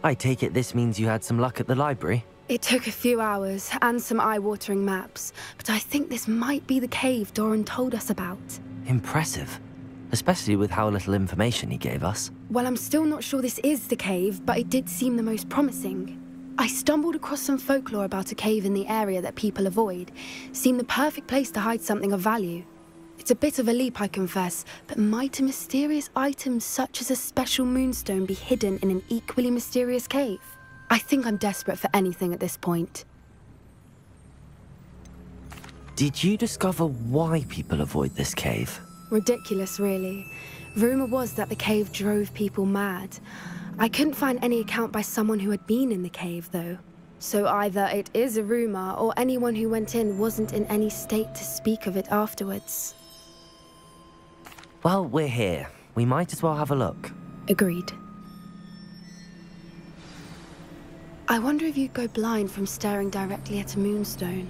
I take it this means you had some luck at the library? It took a few hours and some eye-watering maps, but I think this might be the cave Doran told us about. Impressive. Especially with how little information he gave us. Well, I'm still not sure this is the cave, but it did seem the most promising. I stumbled across some folklore about a cave in the area that people avoid. Seemed the perfect place to hide something of value. It's a bit of a leap, I confess, but might a mysterious item such as a special moonstone be hidden in an equally mysterious cave? I think I'm desperate for anything at this point. Did you discover why people avoid this cave? Ridiculous, really. Rumor was that the cave drove people mad. I couldn't find any account by someone who had been in the cave, though. So either it is a rumor, or anyone who went in wasn't in any state to speak of it afterwards. Well, we're here. We might as well have a look. Agreed. I wonder if you'd go blind from staring directly at a moonstone.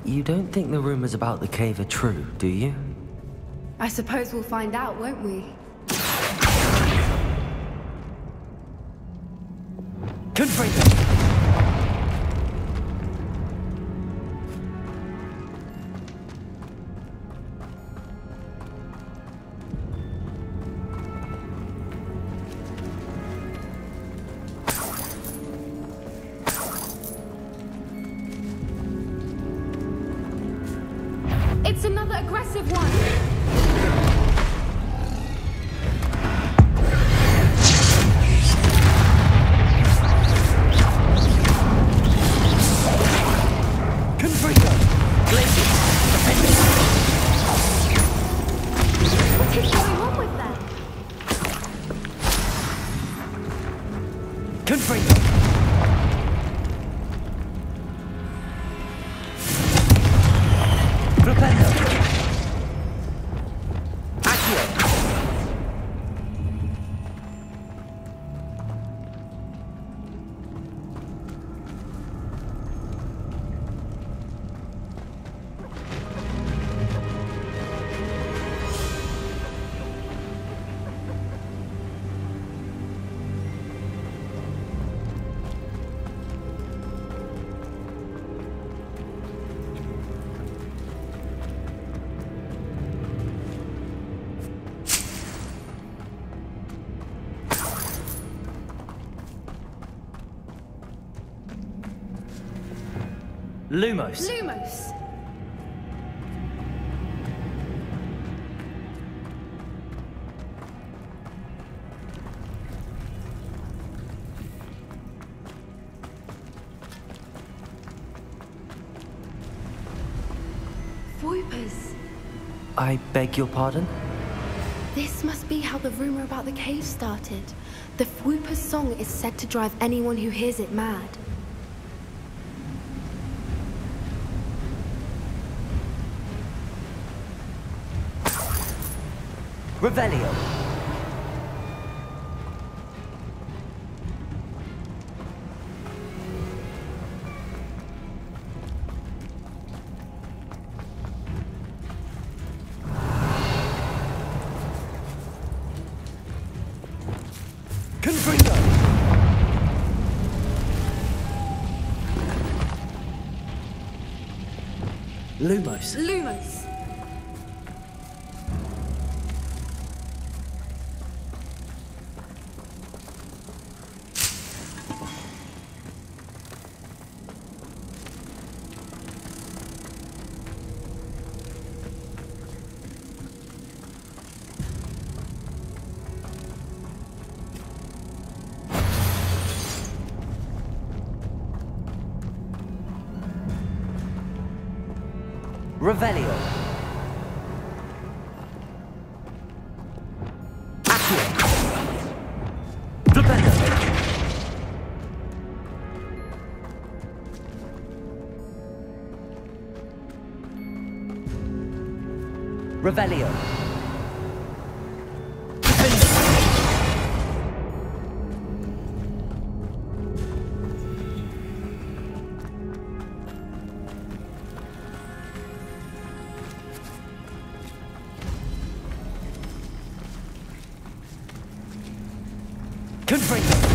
You don't think the rumors about the cave are true, do you? I suppose we'll find out, won't we? Confront them! It's another aggressive one! What is going on with that? Confront them! Lumos. Lumos! Voipers. I beg your pardon? This must be how the rumor about the cave started. The Whooper's song is said to drive anyone who hears it mad. Revelio. Confringo. Lumos. Lumos. Revelio. Revelio. Confringo.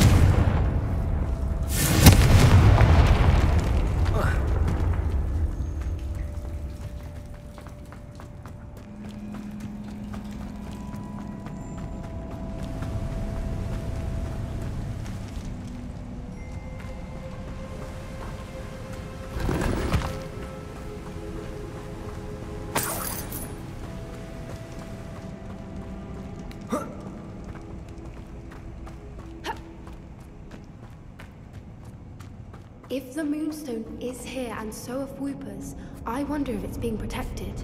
If the Moonstone is here and so are Whoopers, I wonder if it's being protected.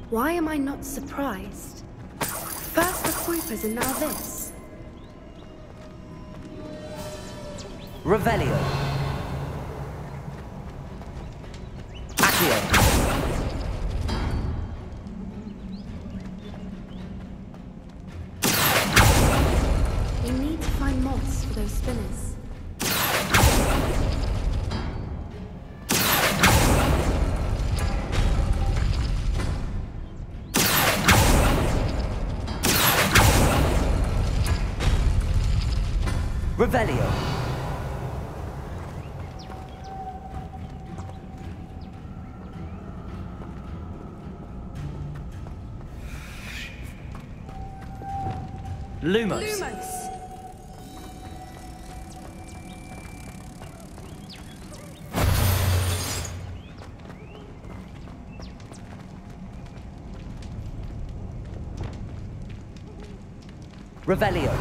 Why am I not surprised? First the Whoopers and now this. Revelio. We need to find moths for those spinners. Revelio. Lumos. Lumos! Revelio.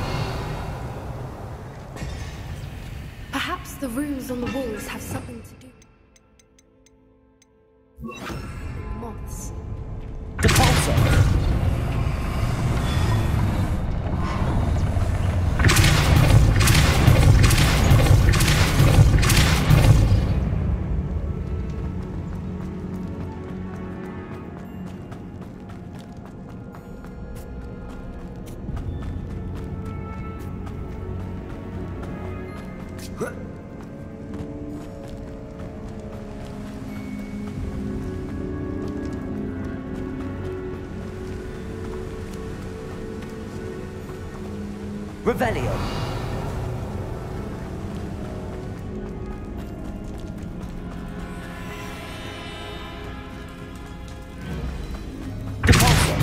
Perhaps the runes on the walls have something to do with moths. Depulso. Revelio. Depulso.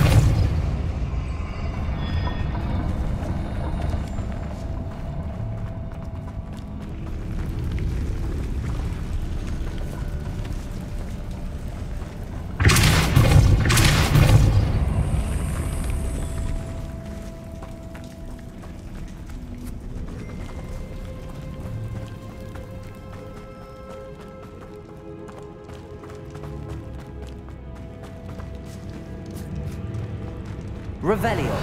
Revelio.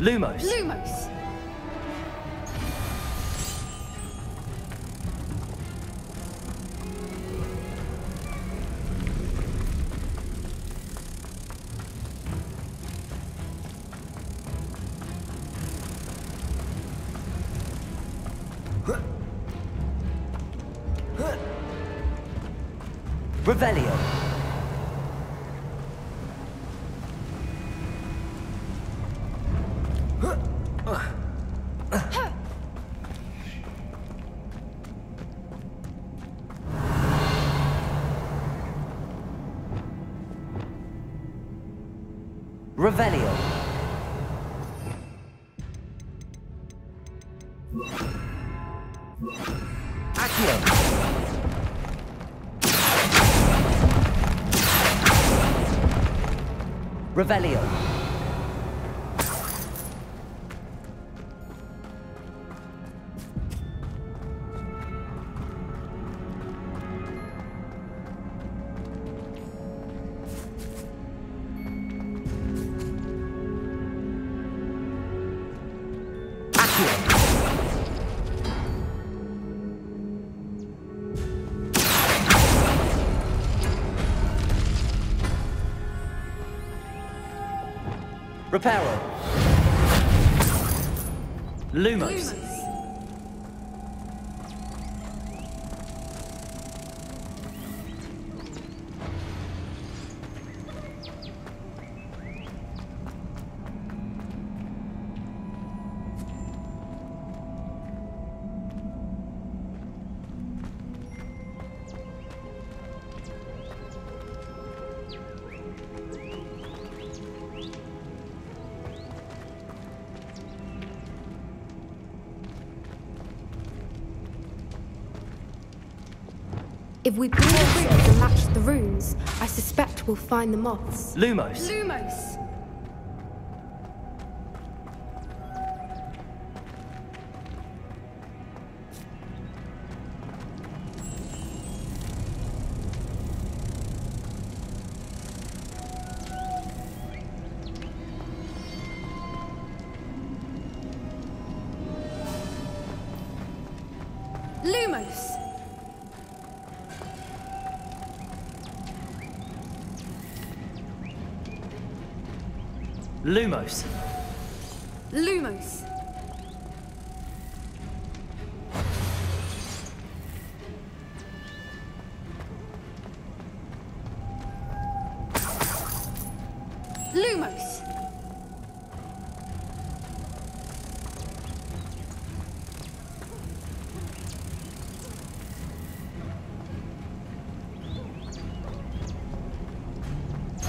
Lumos. Lumos! Revelio. Revelio. Accio. Revelio. Reparo. Lumos. If we pull the rings and match the runes, I suspect we'll find the moths. Lumos. Lumos! Lumos! Lumos. Lumos! Lumos!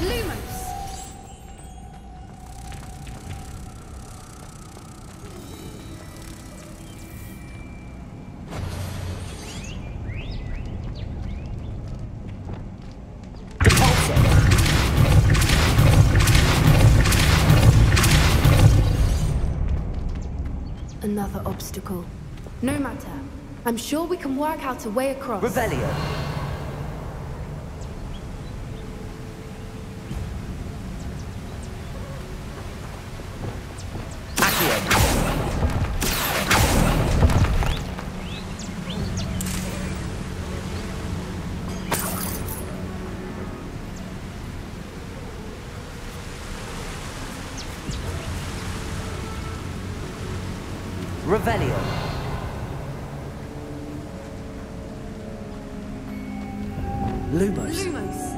Lumos! Another obstacle. No matter. I'm sure we can work out a way across. Revelio. Accio. Revelio. Lumos. Lumos!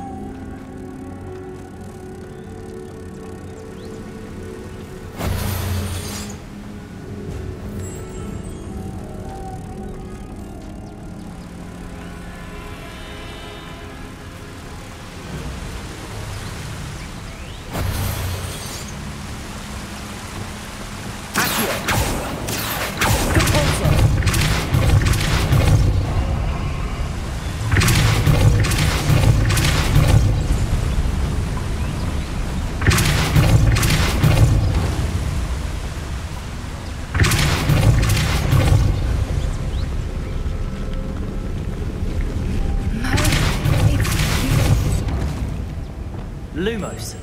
Lumos.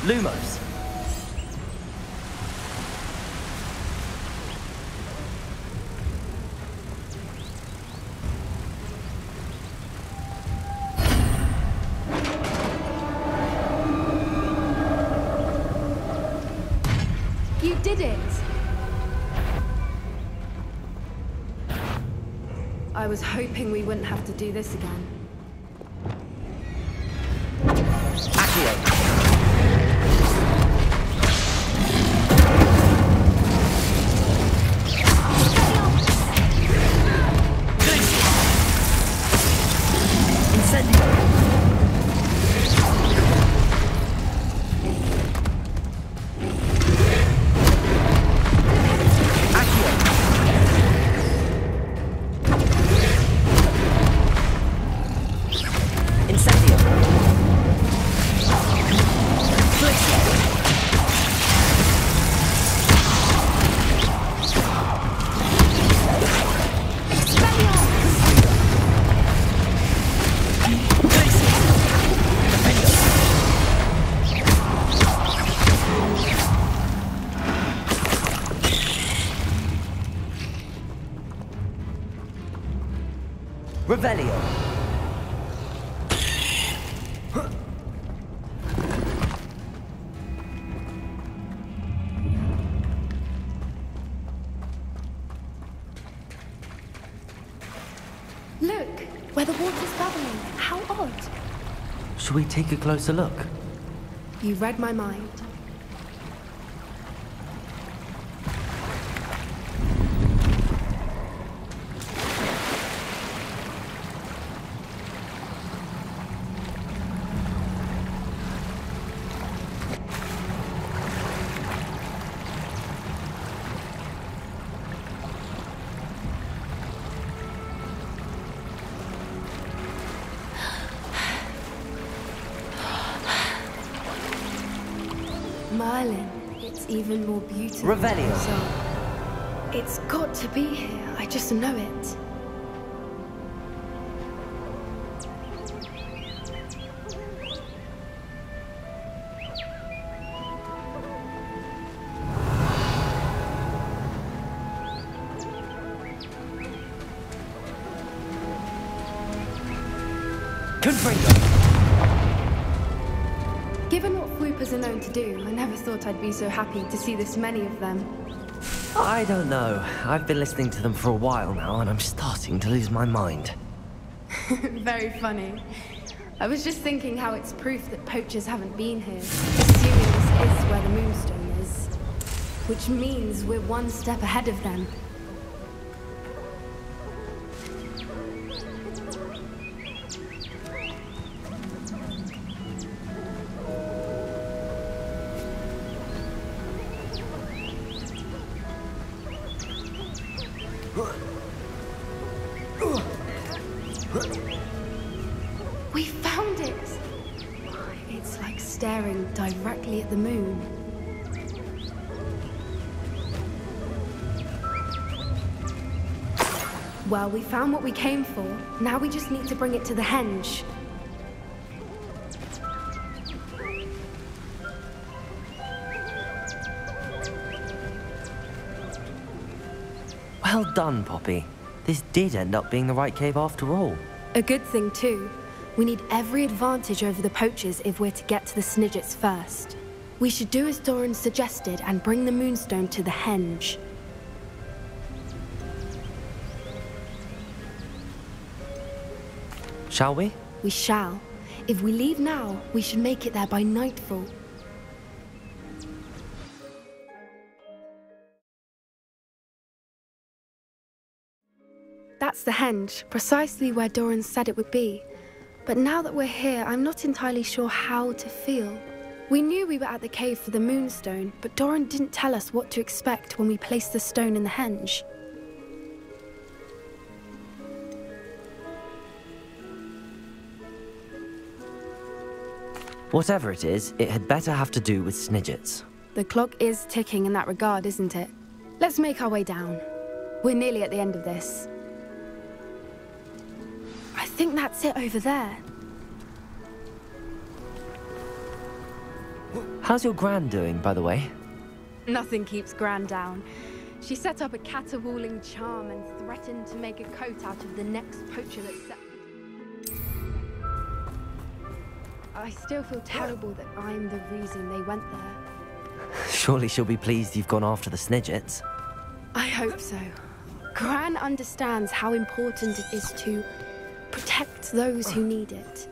Lumos! You did it! I was hoping we wouldn't have to do this again. Accio! Revelio! Look, where the water's bubbling. How odd. Should we take a closer look? You read my mind. Merlin, it's even more beautiful. Revelio. So, it's got to be here. I just know it. Confringo! Given what Floopers are known to do, I never thought I'd be so happy to see this many of them. I don't know. I've been listening to them for a while now, and I'm starting to lose my mind. Very funny. I was just thinking how it's proof that poachers haven't been here, assuming this is where the Moonstone is. Which means we're one step ahead of them. We found it! It's like staring directly at the moon. Well, we found what we came for. Now we just need to bring it to the henge. Well done, Poppy. This did end up being the right cave after all. A good thing, too. We need every advantage over the poachers if we're to get to the Snidgets first. We should do as Doran suggested and bring the Moonstone to the henge. Shall we? We shall. If we leave now, we should make it there by nightfall. That's the henge, precisely where Doran said it would be. But now that we're here, I'm not entirely sure how to feel. We knew we were at the cave for the Moonstone, but Doran didn't tell us what to expect when we placed the stone in the henge. Whatever it is, it had better have to do with Snidgets. The clock is ticking in that regard, isn't it? Let's make our way down. We're nearly at the end of this. I think that's it over there. How's your gran doing, by the way? Nothing keeps Gran down. She set up a caterwauling charm and threatened to make a coat out of the next poacher that set... I still feel terrible that I'm the reason they went there. Surely she'll be pleased you've gone after the Snidgets. I hope so. Gran understands how important it is to protect those who need it.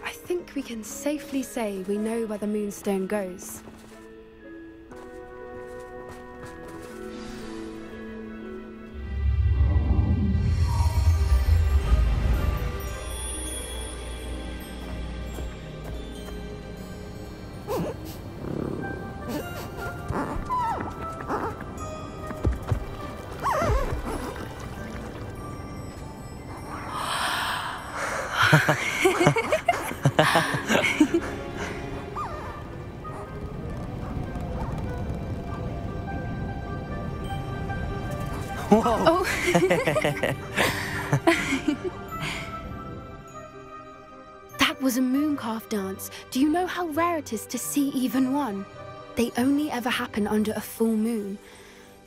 I think we can safely say we know where the Moonstone goes. Whoa! Oh. That was a mooncalf dance. Do you know how rare it is to see even one? They only ever happen under a full moon.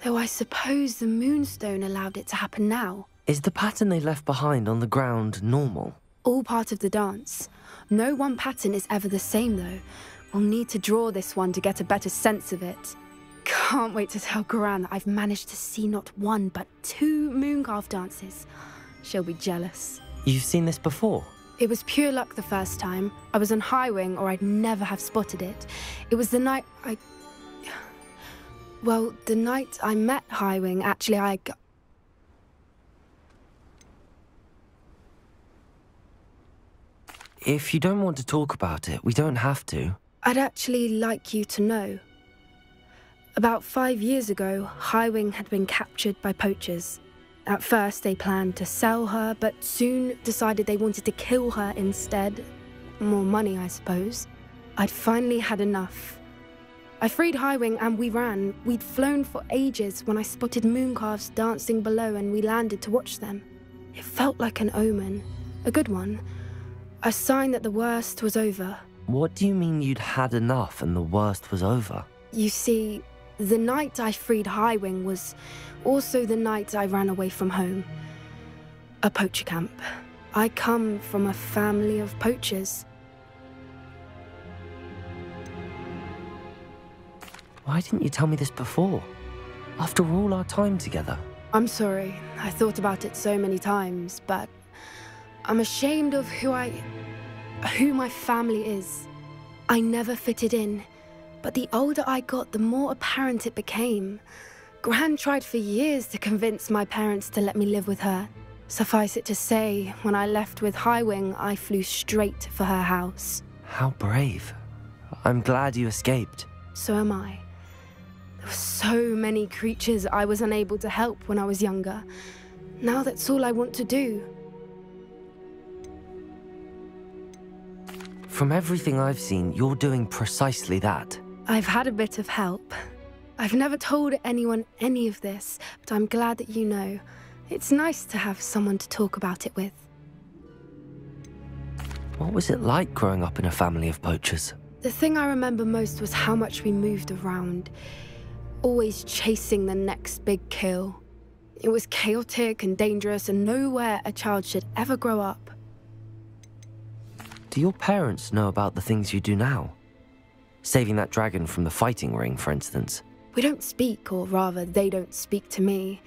Though I suppose the Moonstone allowed it to happen now. Is the pattern they left behind on the ground normal? All part of the dance. No one pattern is ever the same, though. We'll need to draw this one to get a better sense of it. Can't wait to tell Gran that I've managed to see not one, but 2 mooncalf dances. She'll be jealous. You've seen this before? It was pure luck the first time. I was on Highwing, or I'd never have spotted it. It was the night Well, the night I met Highwing, actually, If you don't want to talk about it, we don't have to. I'd actually like you to know. About 5 years ago, Highwing had been captured by poachers. At first, they planned to sell her, but soon decided they wanted to kill her instead. More money, I suppose. I'd finally had enough. I freed Highwing and we ran. We'd flown for ages when I spotted mooncalves dancing below and we landed to watch them. It felt like an omen. A good one. A sign that the worst was over. What do you mean you'd had enough and the worst was over? You see, the night I freed Highwing was also the night I ran away from home. A poacher camp. I come from a family of poachers. Why didn't you tell me this before? After all our time together. I'm sorry. I thought about it so many times, but I'm ashamed of who my family is. I never fitted in, but the older I got, the more apparent it became. Gran tried for years to convince my parents to let me live with her. Suffice it to say, when I left with Highwing, I flew straight for her house. How brave. I'm glad you escaped. So am I. There were so many creatures I was unable to help when I was younger. Now that's all I want to do. From everything I've seen, you're doing precisely that. I've had a bit of help. I've never told anyone any of this, but I'm glad that you know. It's nice to have someone to talk about it with. What was it like growing up in a family of poachers? The thing I remember most was how much we moved around, always chasing the next big kill. It was chaotic and dangerous and nowhere a child should ever grow up. Do your parents know about the things you do now? Saving that dragon from the fighting ring, for instance. We don't speak, or rather, they don't speak to me.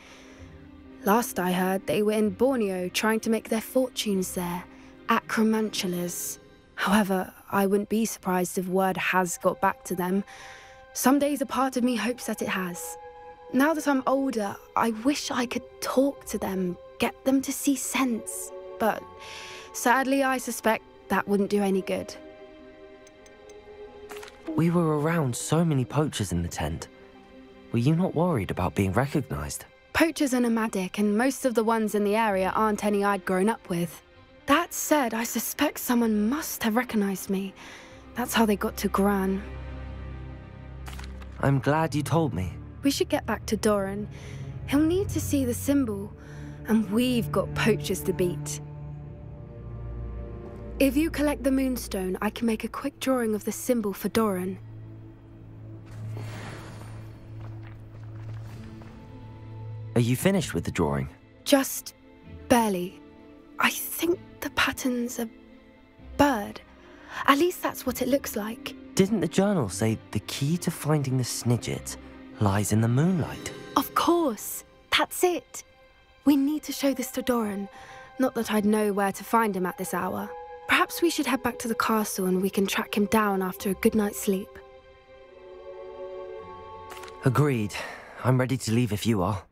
Last I heard, they were in Borneo trying to make their fortunes there, at Acromantulas. However, I wouldn't be surprised if word has got back to them. Some days a part of me hopes that it has. Now that I'm older, I wish I could talk to them, get them to see sense. But sadly, I suspect that wouldn't do any good. We were around so many poachers in the tent. Were you not worried about being recognized? Poachers are nomadic, and most of the ones in the area aren't any I'd grown up with. That said, I suspect someone must have recognized me. That's how they got to Gran. I'm glad you told me. We should get back to Doran. He'll need to see the symbol, and we've got poachers to beat. If you collect the moonstone, I can make a quick drawing of the symbol for Doran. Are you finished with the drawing? Just barely. I think the pattern's a bird. At least that's what it looks like. Didn't the journal say the key to finding the Snidget lies in the moonlight? Of course. That's it. We need to show this to Doran. Not that I'd know where to find him at this hour. Perhaps we should head back to the castle and we can track him down after a good night's sleep. Agreed. I'm ready to leave if you are.